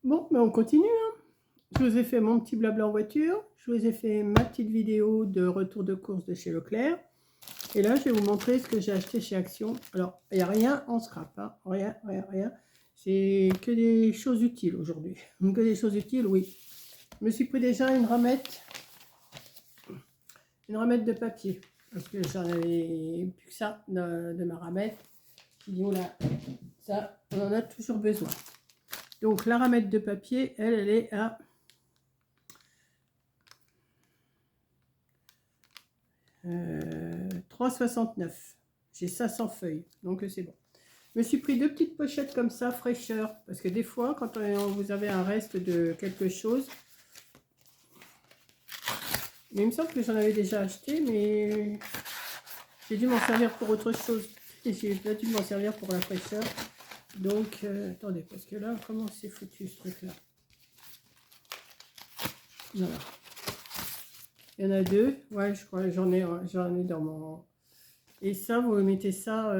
Bon, mais on continue, hein. Je vous ai fait mon petit blabla en voiture. Je vous ai fait ma petite vidéo de retour de course de chez Leclerc. Et là, je vais vous montrer ce que j'ai acheté chez Action. Alors, il n'y a rien en scrap, hein. Rien, rien, rien. C'est que des choses utiles aujourd'hui. Que des choses utiles, oui. Je me suis pris déjà une ramette de papier. Parce que j'en avais plus que ça de ma ramette. Je dis, oh là, ça, on en a toujours besoin. Donc, la ramette de papier, elle est à 3,69. J'ai 500 feuilles, donc c'est bon. Je me suis pris deux petites pochettes comme ça, fraîcheur, parce que des fois, quand vous avez un reste de quelque chose, mais il me semble que j'en avais déjà acheté, mais j'ai dû m'en servir pour autre chose. Et j'ai pas dû m'en servir pour la fraîcheur. Donc, attendez, parce que là, comment c'est foutu ce truc-là? Voilà. Il y en a deux. Ouais, je crois que j'en ai dans mon... Et ça, vous mettez ça,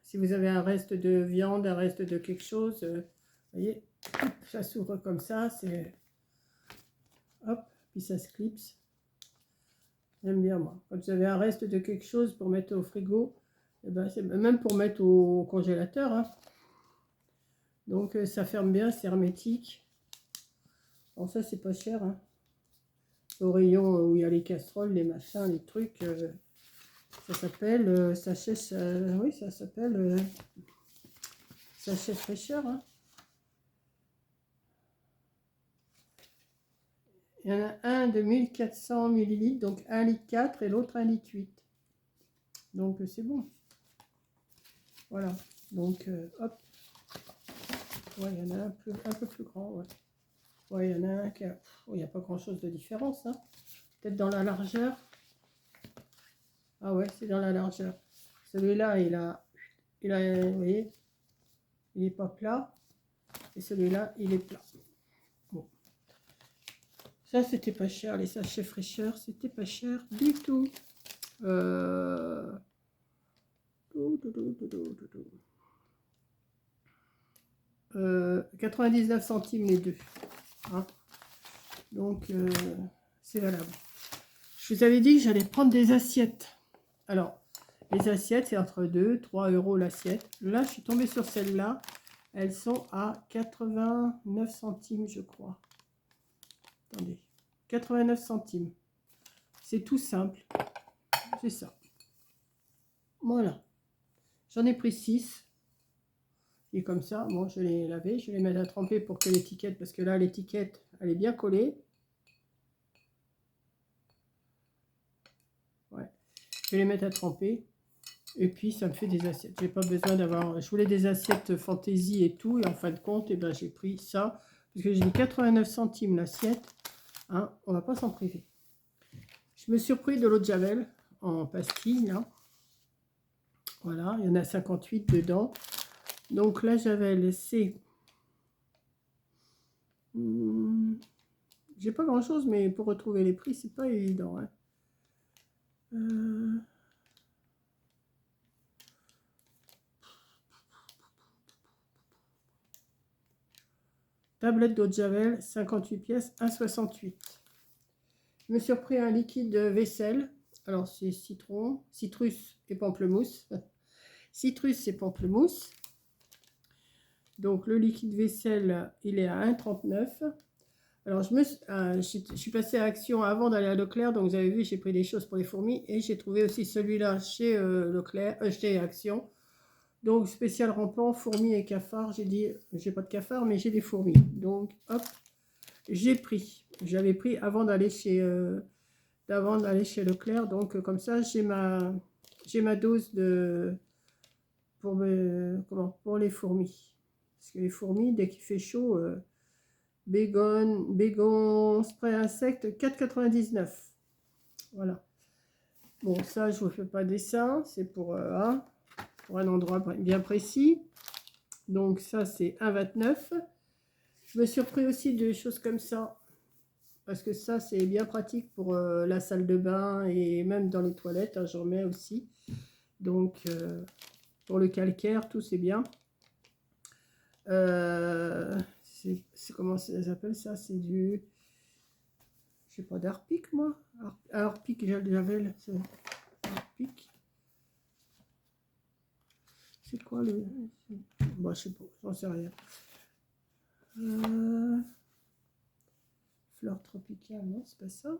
si vous avez un reste de viande, un reste de quelque chose, vous voyez, hop, ça s'ouvre comme ça, c'est... Hop, puis ça se clipse. J'aime bien, moi. Quand vous avez un reste de quelque chose pour mettre au frigo, et ben, c'est même pour mettre au congélateur, hein. Donc, ça ferme bien, c'est hermétique. Bon, ça, c'est pas cher, hein. Au rayon où il y a les casseroles, les machins, les trucs... ça s'appelle sachet, oui, ça s'appelle sachet fraîcheur, hein. Il y en a un de 1400 ml, donc 1,4 litre et l'autre 1,8 litre. Donc c'est bon. Voilà. Donc hop. Ouais, il y en a un peu plus grand. Ouais, ouais, il y en a un qui a... Oh, il n'y a pas grand chose de différence, hein. Peut-être dans la largeur. Ah ouais, c'est dans la largeur. Celui-là, il a, vous voyez, il n'est pas plat. Et celui-là, il est plat. Bon. Ça, c'était pas cher. Les sachets fraîcheur, c'était pas cher du tout. 99 centimes les deux. Hein. Donc, c'est valable. Je vous avais dit que j'allais prendre des assiettes. Alors, les assiettes, c'est entre 2 3 euros l'assiette. Là, je suis tombée sur celles-là. Elles sont à 89 centimes, je crois. Attendez. 89 centimes. C'est tout simple. C'est ça. Voilà. J'en ai pris 6. Et comme ça, bon, je vais les laver. Je vais les mettre à tremper pour que l'étiquette, parce que là, l'étiquette, elle est bien collée. Ouais. Je vais les mettre à tremper. Et puis, ça me fait des assiettes. J'ai pas besoin d'avoir... Je voulais des assiettes fantaisie et tout. Et en fin de compte, eh ben, j'ai pris ça. Parce que j'ai dit 89 centimes l'assiette. Hein, on va pas s'en priver. Je me suis pris de l'eau de Javel en pastille, là. Voilà, il y en a 58 dedans. Donc la Javel, c'est... j'ai pas grand chose, mais pour retrouver les prix, c'est pas évident, hein. Tablette d'eau de Javel, 58 pièces, 1,68. Je me suis repris un liquide vaisselle. Alors c'est citron, citrus et pamplemousse. Citrus et pamplemousse. Donc le liquide vaisselle, il est à 1,39. Alors je suis passée à Action avant d'aller à Leclerc, donc vous avez vu, j'ai pris des choses pour les fourmis et j'ai trouvé aussi celui-là chez Leclerc, chez Action. Donc spécial rampant, fourmis et cafards. J'ai dit, j'ai pas de cafards, mais j'ai des fourmis. Donc hop, j'ai pris. J'avais pris avant d'aller chez Leclerc. Donc comme ça, j'ai ma dose de pour les fourmis. Parce que les fourmis, dès qu'il fait chaud. Bégon spray insecte 4,99. Voilà. Bon, ça, je ne vous fais pas dessin. C'est pour un endroit bien précis. Donc, ça, c'est 1,29. Je me suis repris aussi de choses comme ça. Parce que ça, c'est bien pratique pour la salle de bain et même dans les toilettes. Hein, j'en mets aussi. Donc, pour le calcaire, tout, c'est bien. comment ça s'appelle ça? C'est du... Je sais pas, d'Harpic, moi. Harpic, Javel, c'est Harpic. C'est quoi le... Bon, je sais pas, j'en sais rien. Fleur tropicale, non, c'est pas ça.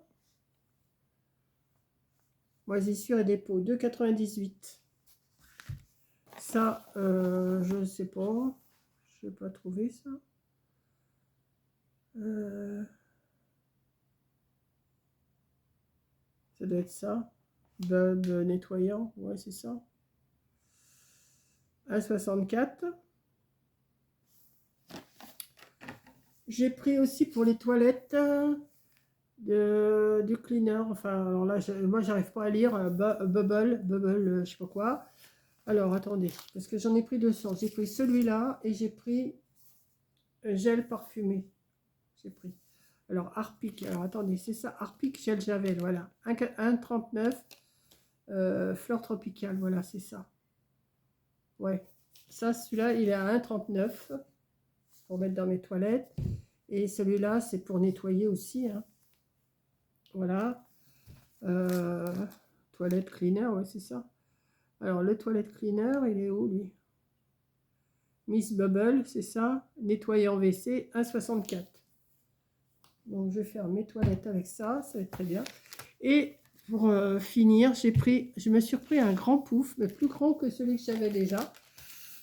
Moisissure et dépôt, 2,98. Ça, je ne sais pas. Je n'ai pas trouvé ça. Ça doit être ça. Bulb nettoyant, ouais, c'est ça. 1,64. J'ai pris aussi pour les toilettes du cleaner. Enfin, alors là, moi, j'arrive pas à lire. Bubble, je sais pas quoi. Alors, attendez, parce que j'en ai pris 200. J'ai pris celui-là et j'ai pris gel parfumé. J'ai pris. Alors, Harpic. Alors, attendez, c'est ça. Harpic gel Javel, voilà. 1,39. Fleur tropicale, voilà, c'est ça. Ouais. Ça, celui-là, il est à 1,39 pour mettre dans mes toilettes. Et celui-là, c'est pour nettoyer aussi. Hein. Voilà. Toilette cleaner, ouais, c'est ça. Alors, le toilette cleaner, il est où, lui? Miss Bubble, c'est ça. Nettoyer en WC, 1,64. Donc, je vais faire mes toilettes avec ça. Ça va être très bien. Et pour finir, je me suis repris un grand pouf, mais plus grand que celui que j'avais déjà.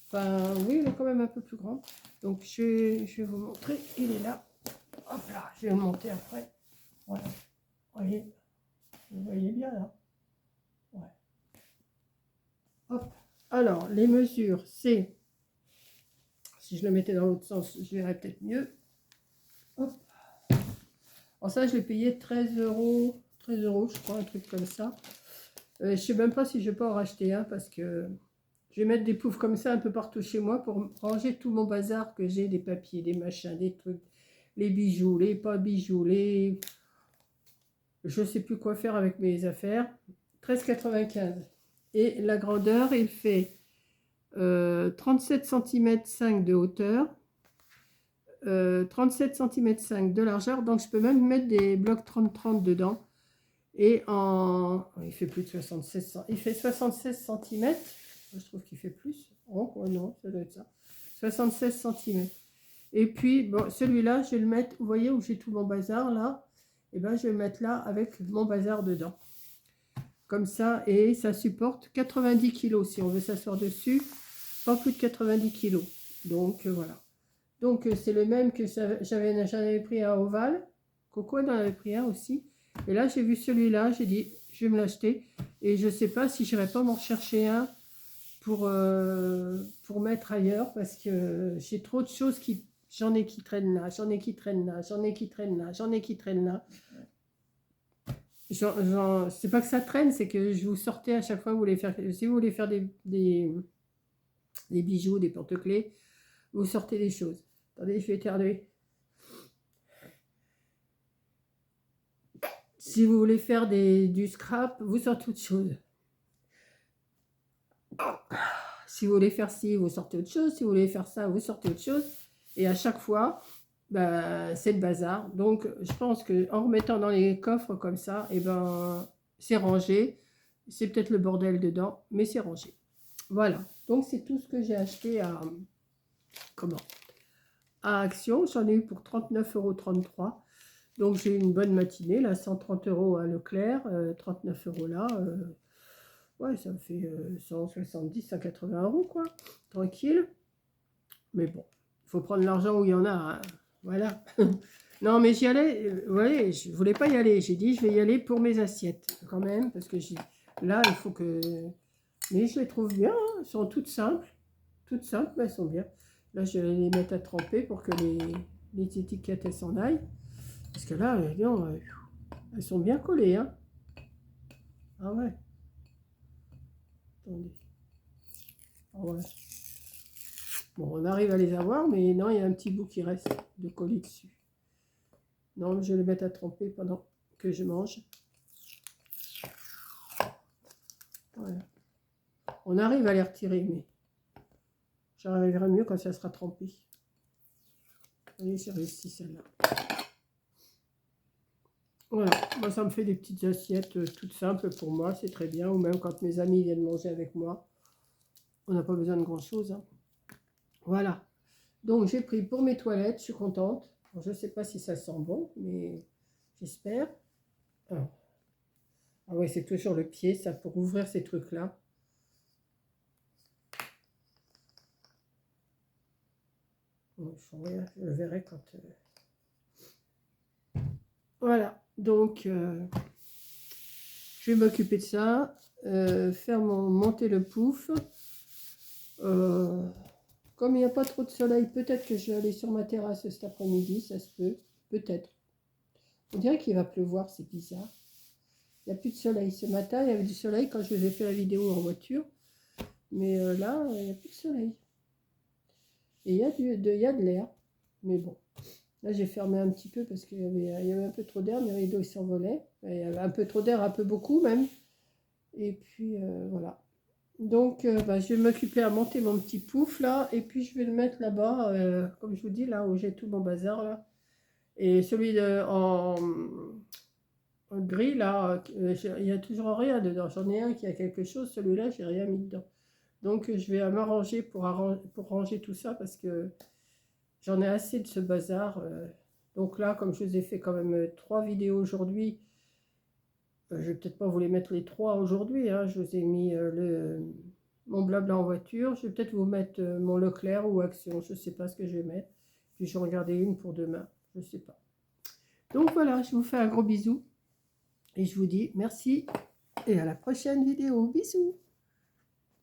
Enfin, oui, il est quand même un peu plus grand. Donc, je vais vous montrer. Il est là. Hop là, je vais le monter après. Voilà. Vous voyez bien là. Ouais. Hop. Alors, les mesures, c'est... Si je le mettais dans l'autre sens, je verrais peut-être mieux. Hop. Alors ça, je l'ai payé 13 €. 13 €, je crois, un truc comme ça. Je ne sais même pas si je vais pas en racheter un parce que je vais mettre des poufs comme ça un peu partout chez moi pour ranger tout mon bazar que j'ai, des papiers, des machins, des trucs, les bijoux, les pas bijoux, les... Je ne sais plus quoi faire avec mes affaires. 13,95. Et la grandeur, il fait 37 cm 5 de hauteur, 37 cm 5 de largeur. Donc, je peux même mettre des blocs 30-30 dedans. Et en... Il fait plus de 76 il fait 76 cm. Je trouve qu'il fait plus. Oh, non, ça doit être ça. 76 cm. Et puis, bon, celui-là, je vais le mettre, vous voyez où j'ai tout mon bazar, là. Et ben, je vais le mettre là avec mon bazar dedans. Comme ça, et ça supporte 90 kg si on veut s'asseoir dessus. Pas plus de 90 kg. Donc, voilà. Donc, c'est le même que j'en avais pris un ovale. Coco en avait pris un aussi. Et là, j'ai vu celui-là, j'ai dit, je vais me l'acheter. Et je ne sais pas si je n'irai pas m'en chercher un pour mettre ailleurs. Parce que j'ai trop de choses qui... J'en ai qui traînent là, j'en ai qui traînent là, j'en ai qui traînent là, j'en ai qui traînent là. C'est pas que ça traîne, c'est que je vous sortais à chaque fois, vous voulez faire, si vous voulez faire des bijoux, des porte-clés, vous sortez des choses. Attendez, je vais éternuer. Si vous voulez faire du scrap, vous sortez autre chose. Si vous voulez faire ci, vous sortez autre chose. Si vous voulez faire ça, vous sortez autre chose. Et à chaque fois, bah, c'est le bazar. Donc, je pense qu'en remettant dans les coffres comme ça, et ben, c'est rangé. C'est peut-être le bordel dedans, mais c'est rangé. Voilà. Donc, c'est tout ce que j'ai acheté à... Comment? À Action. J'en ai eu pour 39,33 €. Donc, j'ai eu une bonne matinée. Là, 130 € à Leclerc. 39 € là. Ouais, ça me fait 170, 180 € quoi. Tranquille. Mais bon, il faut prendre l'argent où il y en a. Hein. Voilà. Non, mais j'y allais. Vous voyez, je voulais pas y aller. J'ai dit, je vais y aller pour mes assiettes quand même. Parce que là, il faut que... Mais je les trouve bien. Hein. Elles sont toutes simples. Toutes simples, mais elles sont bien. Là, je vais les mettre à tremper pour que les étiquettes, elles s'en aillent. Parce que là, elles sont bien collées. Hein. Ah ouais. Attendez. Ah ouais. Bon, on arrive à les avoir, mais non, il y a un petit bout qui reste de coller dessus. Non, je vais les mettre à tremper pendant que je mange. Voilà. On arrive à les retirer, mais j'arriverai mieux quand ça sera trempé. Et j'ai réussi celle-là. Voilà, moi ça me fait des petites assiettes toutes simples pour moi, c'est très bien. Ou même quand mes amis viennent manger avec moi, on n'a pas besoin de grand chose. Hein. Voilà, donc j'ai pris pour mes toilettes, je suis contente. Bon, je ne sais pas si ça sent bon, mais j'espère. Ah, ah ouais, c'est toujours le pied, ça, pour ouvrir ces trucs-là. Bon, je le verrai quand... Voilà, donc je vais m'occuper de ça, faire monter le pouf. Comme il n'y a pas trop de soleil, peut-être que je vais aller sur ma terrasse cet après-midi, ça se peut, peut-être. On dirait qu'il va pleuvoir, c'est bizarre. Il n'y a plus de soleil. Ce matin, il y avait du soleil quand je vous ai fait la vidéo en voiture. Mais là, il n'y a plus de soleil. Et il y a de l'air. Mais bon. Là, j'ai fermé un petit peu parce qu'il y avait un peu trop d'air. Mes rideaux, ils s'envolaient. Il y avait un peu trop d'air, un peu beaucoup même. Et puis, voilà. Donc, je vais m'occuper à monter mon petit pouf, là. Et puis, je vais le mettre là-bas, comme je vous dis, là où j'ai tout mon bazar, là. Et celui en gris, là, il n'y a toujours rien dedans. J'en ai un qui a quelque chose. Celui-là, j'ai rien mis dedans. Donc, je vais m'arranger pour ranger tout ça parce que j'en ai assez de ce bazar. Donc là, comme je vous ai fait quand même 3 vidéos aujourd'hui, je vais peut-être pas vous les mettre les 3 aujourd'hui. Hein, je vous ai mis mon blabla en voiture. Je vais peut-être vous mettre mon Leclerc ou Action. Je ne sais pas ce que je vais mettre. Puis je vais regarder une pour demain. Je ne sais pas. Donc voilà, je vous fais un gros bisou. Et je vous dis merci et à la prochaine vidéo. Bisous.